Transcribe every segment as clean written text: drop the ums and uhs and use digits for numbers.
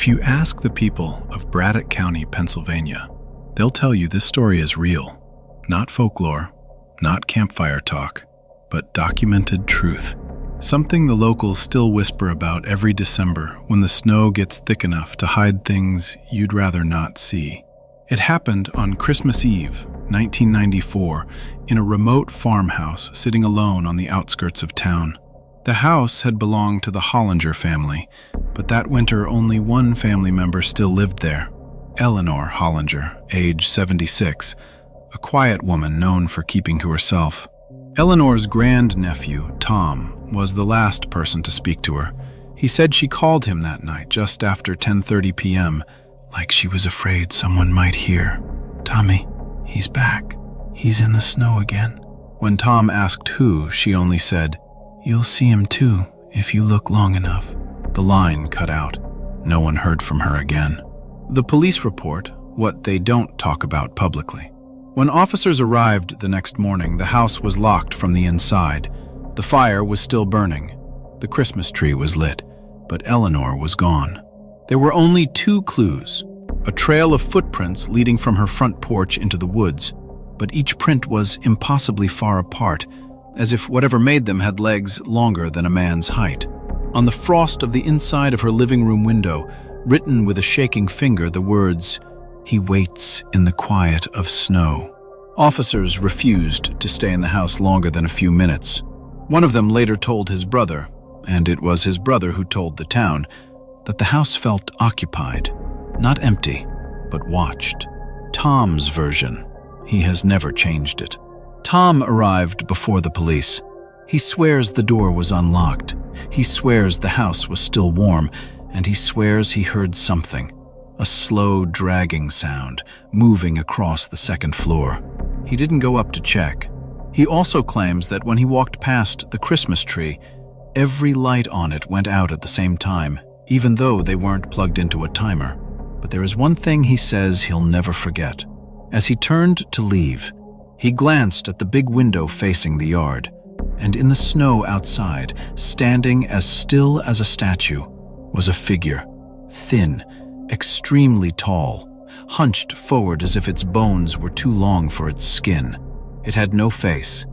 If you ask the people of Braddock County, Pennsylvania, they'll tell you this story is real. Not folklore, not campfire talk, but documented truth. Something the locals still whisper about every December when the snow gets thick enough to hide things you'd rather not see. It happened on Christmas Eve, 1994, in a remote farmhouse sitting alone on the outskirts of town. The house had belonged to the Hollinger family, but that winter only one family member still lived there, Eleanor Hollinger, age 76, a quiet woman known for keeping to herself. Eleanor's grandnephew, Tom, was the last person to speak to her. He said she called him that night just after 10:30 p.m., like she was afraid someone might hear. "Tommy, he's back. He's in the snow again." When Tom asked who, she only said, "You'll see him too, if you look long enough." The line cut out. No one heard from her again. The police report what they don't talk about publicly. When officers arrived the next morning, the house was locked from the inside. The fire was still burning. The Christmas tree was lit, but Eleanor was gone. There were only two clues: a trail of footprints leading from her front porch into the woods, but each print was impossibly far apart, as if whatever made them had legs longer than a man's height. On the frost of the inside of her living room window, written with a shaking finger, the words, "He waits in the quiet of snow." Officers refused to stay in the house longer than a few minutes. One of them later told his brother, and it was his brother who told the town, that the house felt occupied, not empty, but watched. Tom's version, he has never changed it. Tom arrived before the police. He swears the door was unlocked. He swears the house was still warm, and he swears he heard something, a slow dragging sound, moving across the second floor. He didn't go up to check. He also claims that when he walked past the Christmas tree, every light on it went out at the same time, even though they weren't plugged into a timer. But there is one thing he says he'll never forget. As he turned to leave, he glanced at the big window facing the yard, and in the snow outside, standing as still as a statue, was a figure, thin, extremely tall, hunched forward as if its bones were too long for its skin. It had no face,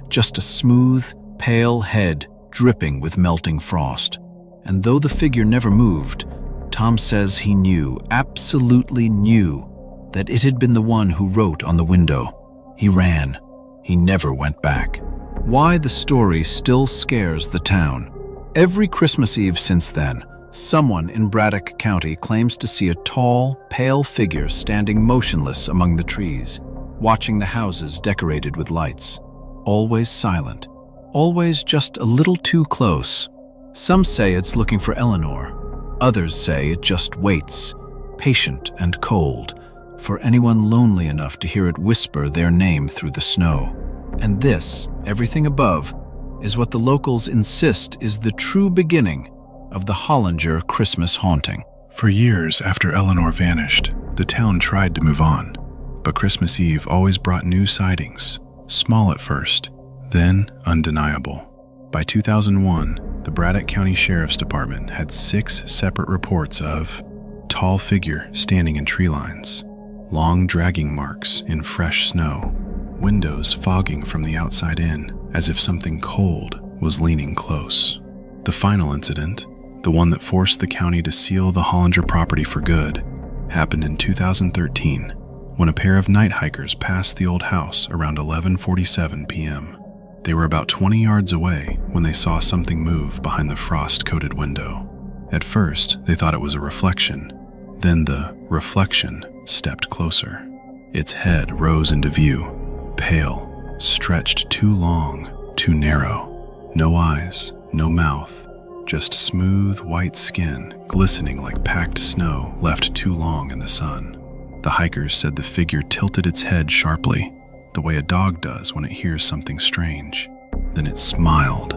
just a smooth, pale head dripping with melting frost. And though the figure never moved, Tom says he knew, absolutely knew, that it had been the one who wrote on the window. He ran. He never went back. Why the story still scares the town. Every Christmas Eve since then, someone in Braddock County claims to see a tall, pale figure standing motionless among the trees, watching the houses decorated with lights. Always silent, always just a little too close. Some say it's looking for Eleanor. Others say it just waits, patient and cold, for anyone lonely enough to hear it whisper their name through the snow. And this, everything above, is what the locals insist is the true beginning of the Hollinger Christmas haunting. For years after Eleanor vanished, the town tried to move on, but Christmas Eve always brought new sightings, small at first, then undeniable. By 2001, the Braddock County Sheriff's Department had 6 separate reports of tall figure standing in tree lines, long dragging marks in fresh snow, windows fogging from the outside in as if something cold was leaning close. The final incident, the one that forced the county to seal the Hollinger property for good, happened in 2013 when a pair of night hikers passed the old house around 11:47 p.m. They were about 20 yards away when they saw something move behind the frost-coated window. At first, they thought it was a reflection. Then the reflection stepped closer. Its head rose into view, pale, stretched too long, too narrow. No eyes, no mouth, just smooth white skin glistening like packed snow left too long in the sun. The hikers said the figure tilted its head sharply, the way a dog does when it hears something strange. Then it smiled,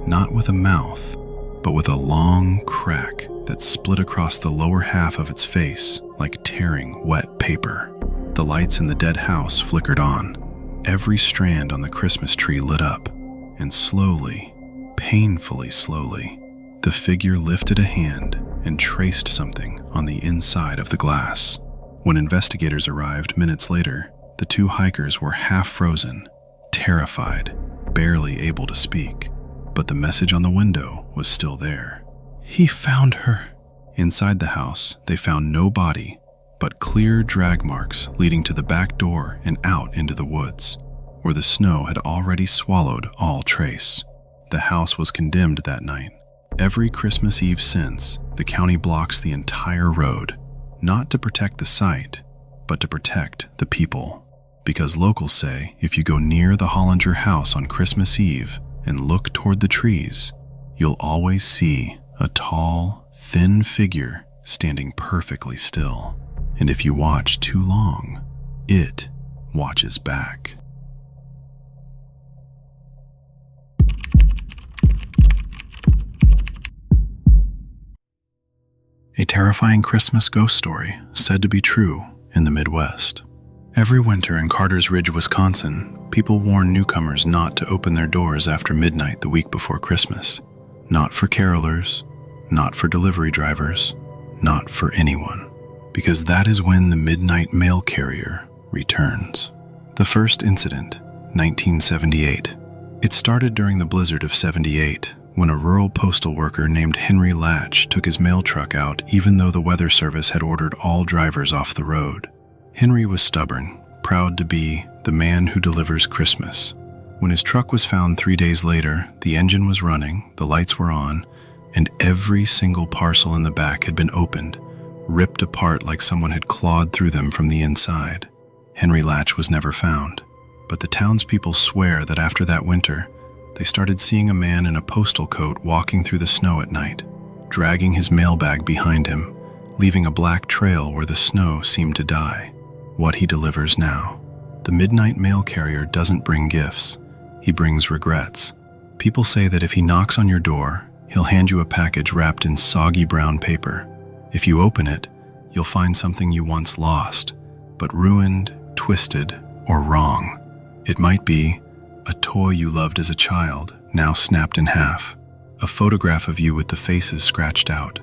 not with a mouth, but with a long crack that split across the lower half of its face like tearing wet paper. The lights in the dead house flickered on. Every strand on the Christmas tree lit up, and slowly, painfully slowly, the figure lifted a hand and traced something on the inside of the glass. When investigators arrived minutes later, the two hikers were half frozen, terrified, barely able to speak. But the message on the window was still there. "He found her." Inside the house, they found no body, but clear drag marks leading to the back door and out into the woods, where the snow had already swallowed all trace. The house was condemned that night. Every Christmas Eve since, the county blocks the entire road, not to protect the site, but to protect the people. Because locals say if you go near the Hollinger house on Christmas Eve and look toward the trees, you'll always see a tall, thin figure standing perfectly still. And if you watch too long, it watches back. A terrifying Christmas ghost story said to be true in the Midwest. Every winter in Carter's Ridge, Wisconsin, people warn newcomers not to open their doors after midnight the week before Christmas. Not for carolers, not for delivery drivers, not for anyone, because that is when the midnight mail carrier returns. The first incident, 1978. It started during the blizzard of '78, when a rural postal worker named Henry Latch took his mail truck out even though the Weather Service had ordered all drivers off the road. Henry was stubborn, proud to be the man who delivers Christmas. When his truck was found 3 days later, the engine was running, the lights were on, and every single parcel in the back had been opened, ripped apart like someone had clawed through them from the inside. Henry Latch was never found, but the townspeople swear that after that winter, they started seeing a man in a postal coat walking through the snow at night, dragging his mailbag behind him, leaving a black trail where the snow seemed to die. What he delivers now. The midnight mail carrier doesn't bring gifts. He brings regrets. People say that if he knocks on your door, he'll hand you a package wrapped in soggy brown paper. If you open it, you'll find something you once lost, but ruined, twisted, or wrong. It might be a toy you loved as a child, now snapped in half. A photograph of you with the faces scratched out.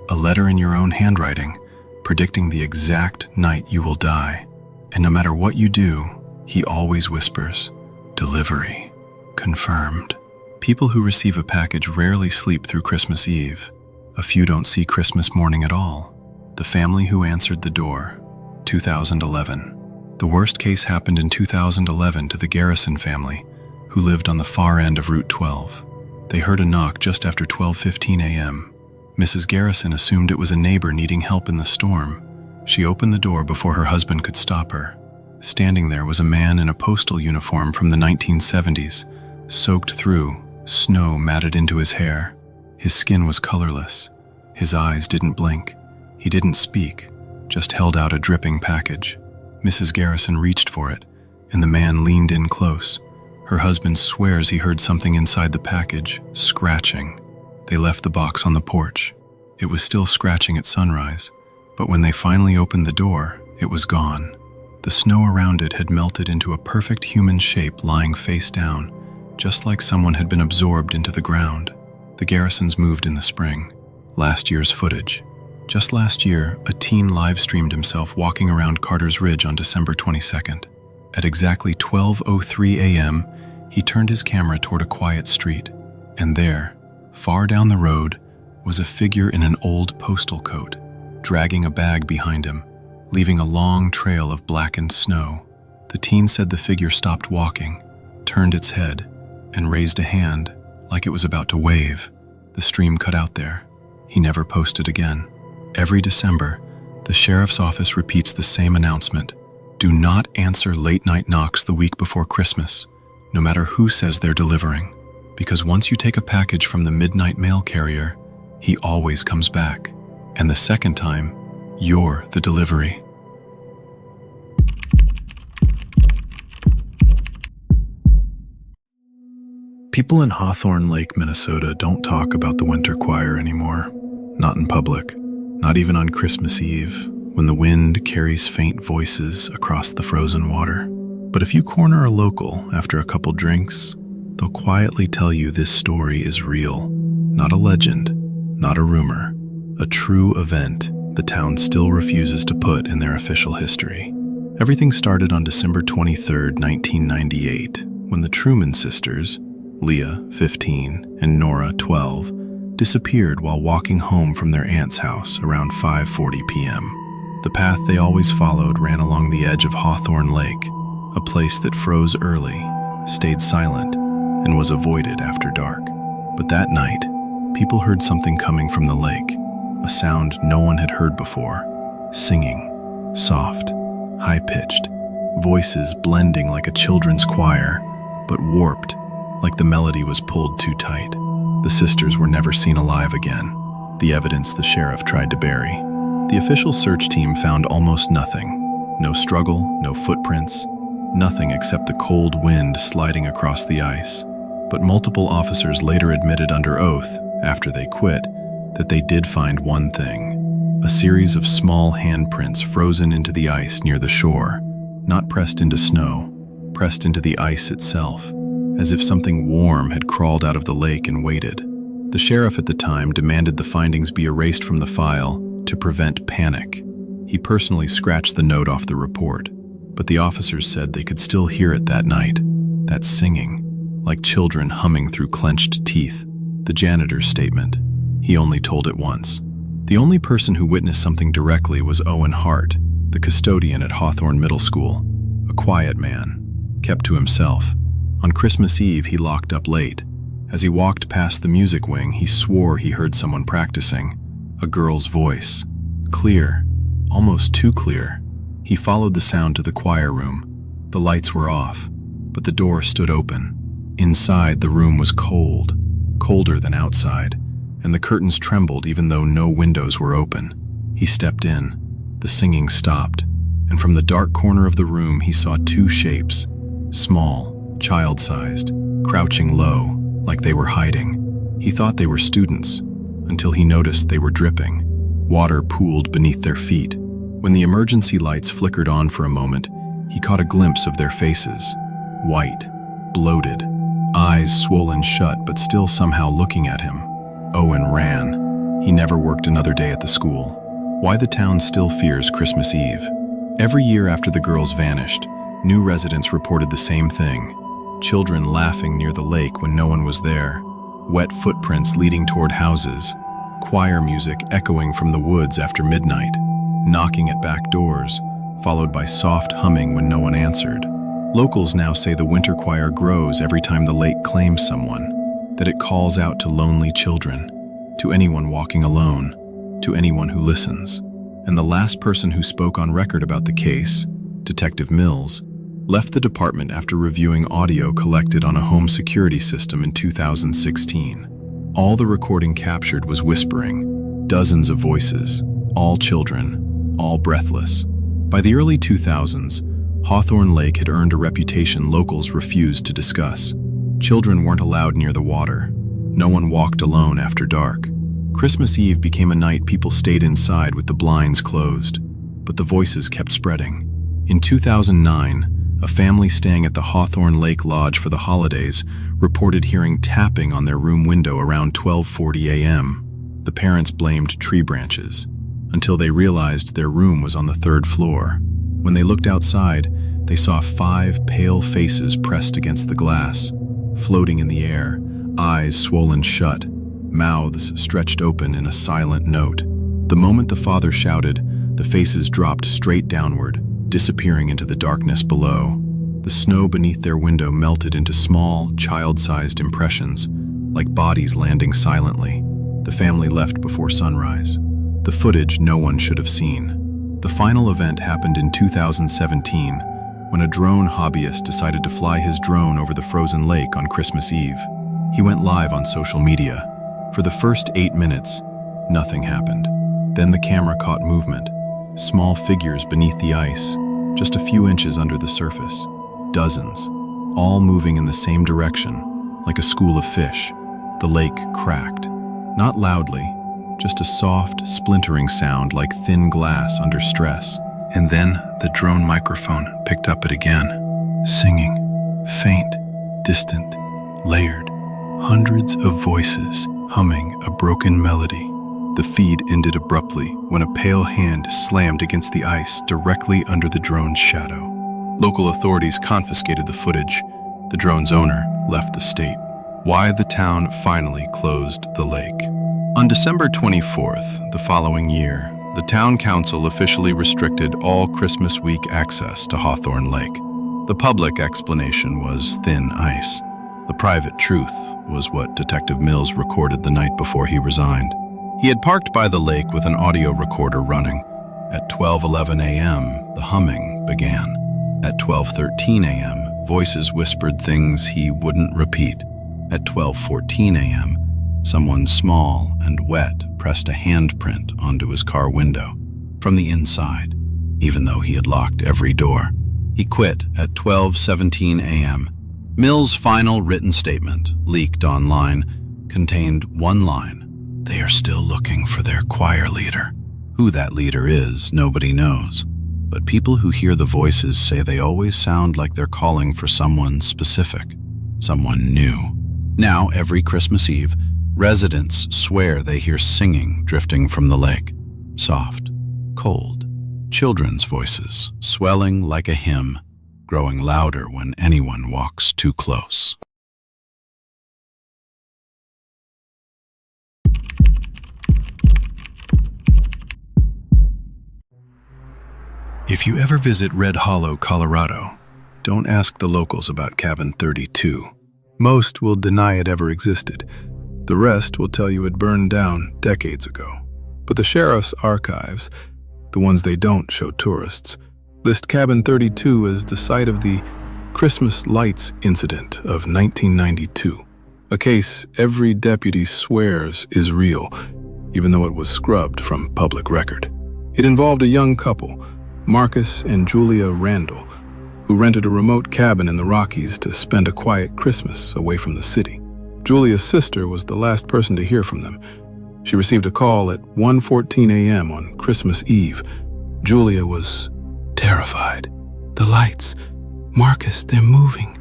A letter in your own handwriting, predicting the exact night you will die. And no matter what you do, he always whispers, "Delivery. Confirmed." People who receive a package rarely sleep through Christmas Eve. A few don't see Christmas morning at all. The family who answered the door, 2011. The worst case happened in 2011 to the Garrison family, who lived on the far end of Route 12. They heard a knock just after 12:15 a.m. Mrs. Garrison assumed it was a neighbor needing help in the storm. She opened the door before her husband could stop her. Standing there was a man in a postal uniform from the 1970s, soaked through, snow matted into his hair. His skin was colorless. His eyes didn't blink. He didn't speak, just held out a dripping package. Mrs. Garrison reached for it, and the man leaned in close. Her husband swears he heard something inside the package, scratching. They left the box on the porch. It was still scratching at sunrise, but when they finally opened the door, it was gone. The snow around it had melted into a perfect human shape lying face down, just like someone had been absorbed into the ground. The Garrisons moved in the spring. Last year's footage. Just last year, a teen live-streamed himself walking around Carter's Ridge on December 22nd. At exactly 12:03 a.m., he turned his camera toward a quiet street, and there, far down the road, was a figure in an old postal coat, dragging a bag behind him, leaving a long trail of blackened snow. The teen said the figure stopped walking, turned its head, and raised a hand like it was about to wave. The stream cut out there. He never posted again. Every December, the sheriff's office repeats the same announcement. Do not answer late-night knocks the week before Christmas, no matter who says they're delivering, because once you take a package from the midnight mail carrier, he always comes back. And the second time, you're the delivery. People in Hawthorne Lake, Minnesota don't talk about the winter choir anymore. Not in public. Not even on Christmas Eve, when the wind carries faint voices across the frozen water. But if you corner a local after a couple drinks, they'll quietly tell you this story is real. Not a legend, not a rumor. a true event the town still refuses to put in their official history. Everything started on December 23, 1998, when the Truman sisters, Leah, 15, and Nora, 12, disappeared while walking home from their aunt's house around 5:40 p.m. The path they always followed ran along the edge of Hawthorne Lake, a place that froze early, stayed silent, and was avoided after dark. But that night, people heard something coming from the lake, a sound no one had heard before, singing, soft, high-pitched, voices blending like a children's choir, but warped, like the melody was pulled too tight. The sisters were never seen alive again, the evidence the sheriff tried to bury. The official search team found almost nothing. No struggle, no footprints, nothing except the cold wind sliding across the ice. But multiple officers later admitted under oath, after they quit, that they did find one thing: a series of small handprints frozen into the ice near the shore, not pressed into snow, pressed into the ice itself, as if something warm had crawled out of the lake and waited. The sheriff at the time demanded the findings be erased from the file to prevent panic. He personally scratched the note off the report, but the officers said they could still hear it that night, that singing, like children humming through clenched teeth. The janitor's statement: he only told it once. The only person who witnessed something directly was Owen Hart, the custodian at Hawthorne Middle School, a quiet man, kept to himself. On Christmas Eve, he locked up late. As he walked past the music wing, he swore he heard someone practicing, a girl's voice, clear, almost too clear. He followed the sound to the choir room. The lights were off, but the door stood open. Inside, the room was cold, colder than outside, and the curtains trembled even though no windows were open. He stepped in. The singing stopped, and from the dark corner of the room he saw two shapes, small, child-sized, crouching low, like they were hiding. He thought they were students, until he noticed they were dripping. Water pooled beneath their feet. When the emergency lights flickered on for a moment, he caught a glimpse of their faces, white, bloated, eyes swollen shut but still somehow looking at him. Owen ran. He never worked another day at the school. Why the town still fears Christmas Eve. Every year after the girls vanished, new residents reported the same thing. Children laughing near the lake when no one was there, wet footprints leading toward houses, choir music echoing from the woods after midnight, knocking at back doors, followed by soft humming when no one answered. Locals now say the winter choir grows every time the lake claims someone, that it calls out to lonely children, to anyone walking alone, to anyone who listens. And the last person who spoke on record about the case, Detective Mills, left the department after reviewing audio collected on a home security system in 2016. All the recording captured was whispering, dozens of voices, all children, all breathless. By the early 2000s, Hawthorne Lake had earned a reputation locals refused to discuss. Children weren't allowed near the water. No one walked alone after dark. Christmas Eve became a night people stayed inside with the blinds closed, but the voices kept spreading. In 2009, a family staying at the Hawthorne Lake Lodge for the holidays reported hearing tapping on their room window around 12:40 a.m. The parents blamed tree branches, until they realized their room was on the third floor. When they looked outside, they saw 5 pale faces pressed against the glass, floating in the air, eyes swollen shut, mouths stretched open in a silent note. The moment the father shouted, the faces dropped straight downward, disappearing into the darkness below. The snow beneath their window melted into small, child-sized impressions, like bodies landing silently. The family left before sunrise. The footage no one should have seen. The final event happened in 2017, when a drone hobbyist decided to fly his drone over the frozen lake on Christmas Eve. He went live on social media. For the first 8 minutes, nothing happened. Then the camera caught movement. Small figures beneath the ice, just a few inches under the surface. Dozens, all moving in the same direction, like a school of fish. The lake cracked. Not loudly, just a soft, splintering sound like thin glass under stress. And then the drone microphone picked up it again, singing, faint, distant, layered, hundreds of voices humming a broken melody. The feed ended abruptly when a pale hand slammed against the ice directly under the drone's shadow. Local authorities confiscated the footage. The drone's owner left the state. Why the town finally closed the lake. On December 24th, the following year, the town council officially restricted all Christmas week access to Hawthorne Lake. The public explanation was thin ice. The private truth was what Detective Mills recorded the night before he resigned. He had parked by the lake with an audio recorder running. At 12:11 a.m., the humming began. At 12:13 a.m., voices whispered things he wouldn't repeat. At 12:14 a.m., someone small and wet pressed a handprint onto his car window from the inside, even though he had locked every door. He quit at 12:17 a.m. Mills' final written statement, leaked online, contained one line: "They are still looking for their choir leader." Who that leader is, nobody knows. But people who hear the voices say they always sound like they're calling for someone specific, someone new. Now, every Christmas Eve, residents swear they hear singing drifting from the lake. Soft, cold, children's voices, swelling like a hymn, growing louder when anyone walks too close. If you ever visit Red Hollow, Colorado, don't ask the locals about Cabin 32. Most will deny it ever existed. The rest will tell you it burned down decades ago. But the sheriff's archives, the ones they don't show tourists, list Cabin 32 as the site of the Christmas lights incident of 1992, a case every deputy swears is real, even though it was scrubbed from public record. It involved a young couple, Marcus and Julia Randall, who rented a remote cabin in the Rockies to spend a quiet Christmas away from the city. Julia's sister was the last person to hear from them. She received a call at 1:14 a.m. on Christmas Eve. Julia was terrified. "The lights. Marcus, they're moving.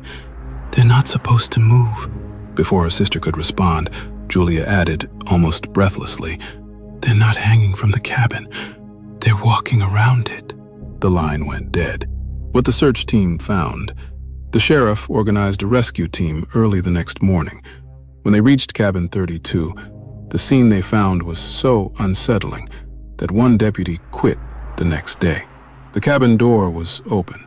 They're not supposed to move." Before her sister could respond, Julia added, almost breathlessly, "They're not hanging from the cabin. They're walking around it." The line went dead. What the search team found: the sheriff organized a rescue team early the next morning. When they reached Cabin 32, the scene they found was so unsettling that one deputy quit the next day. The cabin door was open.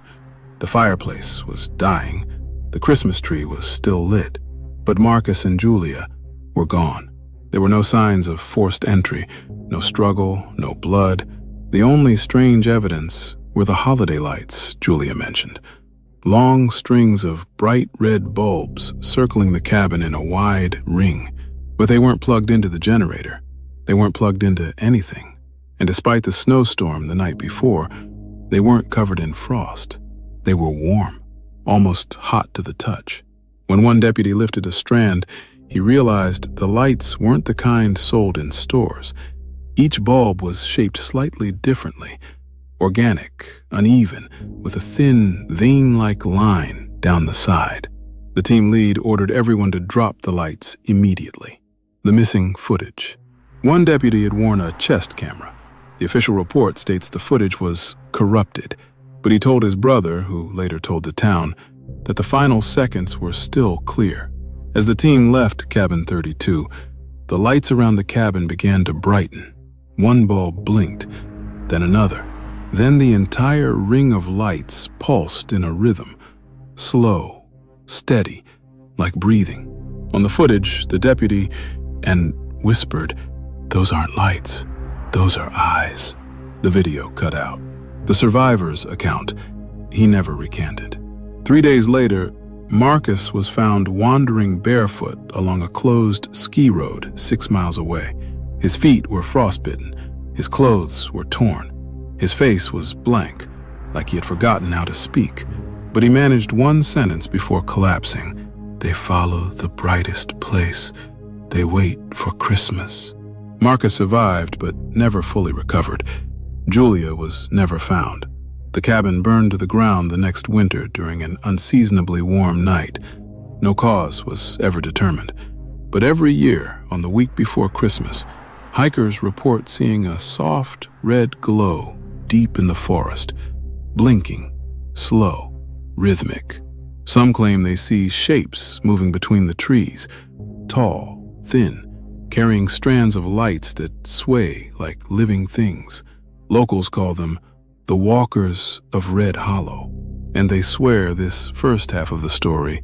The fireplace was dying. The Christmas tree was still lit. But Marcus and Julia were gone. There were no signs of forced entry, no struggle, no blood. The only strange evidence were the holiday lights Julia mentioned. Long strings of bright red bulbs circling the cabin in a wide ring. But they weren't plugged into the generator. They weren't plugged into anything. And despite the snowstorm the night before, they weren't covered in frost. They were warm, almost hot to the touch. When one deputy lifted a strand, he realized the lights weren't the kind sold in stores. Each bulb was shaped slightly differently, organic, uneven, with a thin, vein-like line down the side. The team lead ordered everyone to drop the lights immediately. The missing footage. One deputy had worn a chest camera. The official report states the footage was corrupted, but he told his brother, who later told the town, that the final seconds were still clear. As the team left Cabin 32, the lights around the cabin began to brighten. One bulb blinked, then another. Then the entire ring of lights pulsed in a rhythm, slow, steady, like breathing. On the footage, the deputy whispered, "Those aren't lights, those are eyes." The video cut out. The survivor's account, he never recanted. 3 days later, Marcus was found wandering barefoot along a closed ski road 6 miles away. His feet were frostbitten. His clothes were torn. His face was blank, like he had forgotten how to speak. But he managed one sentence before collapsing. "They follow the brightest place. They wait for Christmas." Marcus survived, but never fully recovered. Julia was never found. The cabin burned to the ground the next winter during an unseasonably warm night. No cause was ever determined. But every year, on the week before Christmas, Hikers report seeing a soft red glow deep in the forest, blinking, slow, rhythmic. Some claim they see shapes moving between the trees, tall, thin, carrying strands of lights that sway like living things. Locals call them the Walkers of Red Hollow, and they swear this first half of the story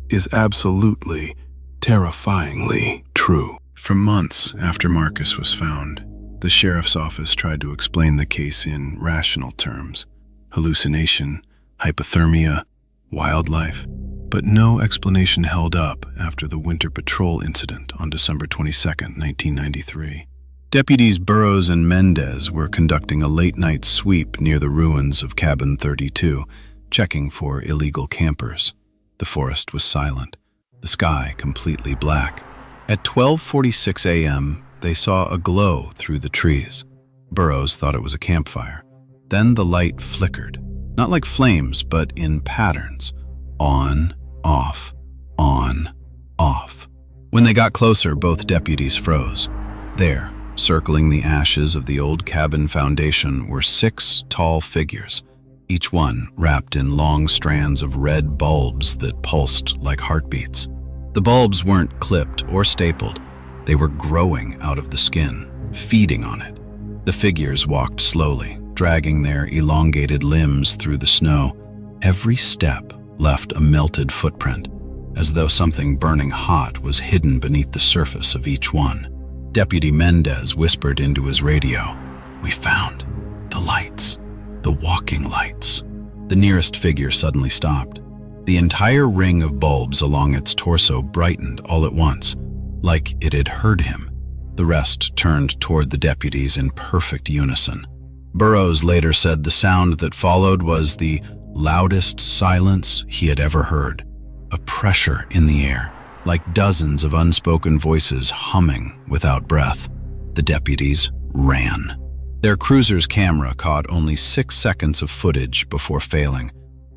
is absolutely, terrifyingly true. For months after Marcus was found, the sheriff's office tried to explain the case in rational terms: hallucination, hypothermia, wildlife. But no explanation held up after the Winter Patrol incident on December 22, 1993. Deputies Burroughs and Mendez were conducting a late-night sweep near the ruins of Cabin 32, checking for illegal campers. The forest was silent, the sky completely black. At 12:46 a.m., they saw a glow through the trees. Burroughs thought it was a campfire. Then the light flickered, not like flames, but in patterns. On, off, on, off. When they got closer, both deputies froze. There, circling the ashes of the old cabin foundation, were 6 tall figures, each one wrapped in long strands of red bulbs that pulsed like heartbeats. The bulbs weren't clipped or stapled. They were growing out of the skin, feeding on it. The figures walked slowly, dragging their elongated limbs through the snow. Every step left a melted footprint, as though something burning hot was hidden beneath the surface of each one. Deputy Mendez whispered into his radio, "We found the lights, the walking lights." The nearest figure suddenly stopped. The entire ring of bulbs along its torso brightened all at once, like it had heard him. The rest turned toward the deputies in perfect unison. Burroughs later said the sound that followed was the loudest silence he had ever heard, a pressure in the air, like dozens of unspoken voices humming without breath. The deputies ran. Their cruiser's camera caught only 6 seconds of footage before failing.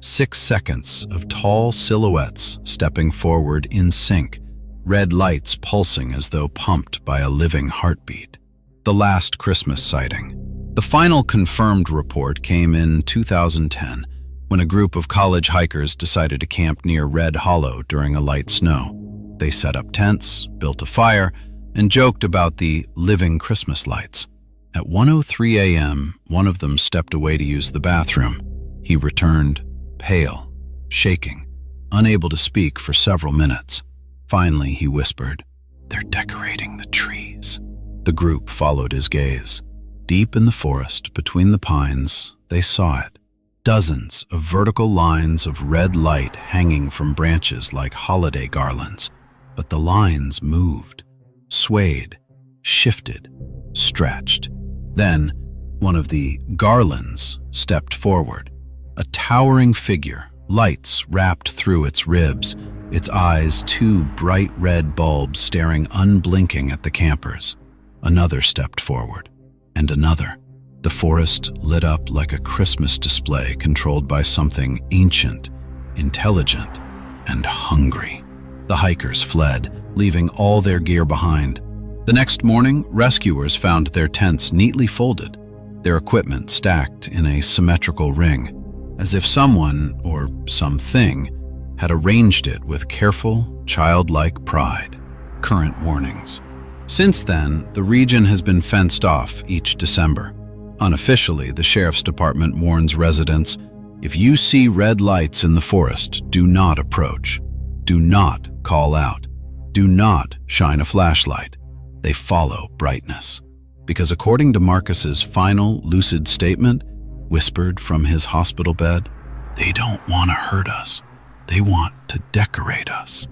6 seconds of tall silhouettes stepping forward in sync, red lights pulsing as though pumped by a living heartbeat. The last Christmas sighting. The final confirmed report came in 2010, when a group of college hikers decided to camp near Red Hollow during a light snow. They set up tents, built a fire, and joked about the living Christmas lights. At 1:03 a.m., one of them stepped away to use the bathroom. He returned, pale, shaking, unable to speak for several minutes. Finally, he whispered, "They're decorating the trees." The group followed his gaze. Deep in the forest, between the pines, they saw it. Dozens of vertical lines of red light hanging from branches like holiday garlands. But the lines moved, swayed, shifted, stretched. Then, one of the garlands stepped forward. A towering figure, lights wrapped through its ribs, its eyes 2 bright red bulbs staring unblinking at the campers. Another stepped forward, and another. The forest lit up like a Christmas display controlled by something ancient, intelligent, and hungry. The hikers fled, leaving all their gear behind. The next morning, rescuers found their tents neatly folded, their equipment stacked in a symmetrical ring, as if someone, or something, had arranged it with careful, childlike pride. Current warnings. Since then, the region has been fenced off each December. Unofficially, the Sheriff's Department warns residents, if you see red lights in the forest, do not approach. Do not call out. Do not shine a flashlight. They follow brightness. Because according to Marcus's final lucid statement, whispered from his hospital bed, they don't want to hurt us. They want to decorate us.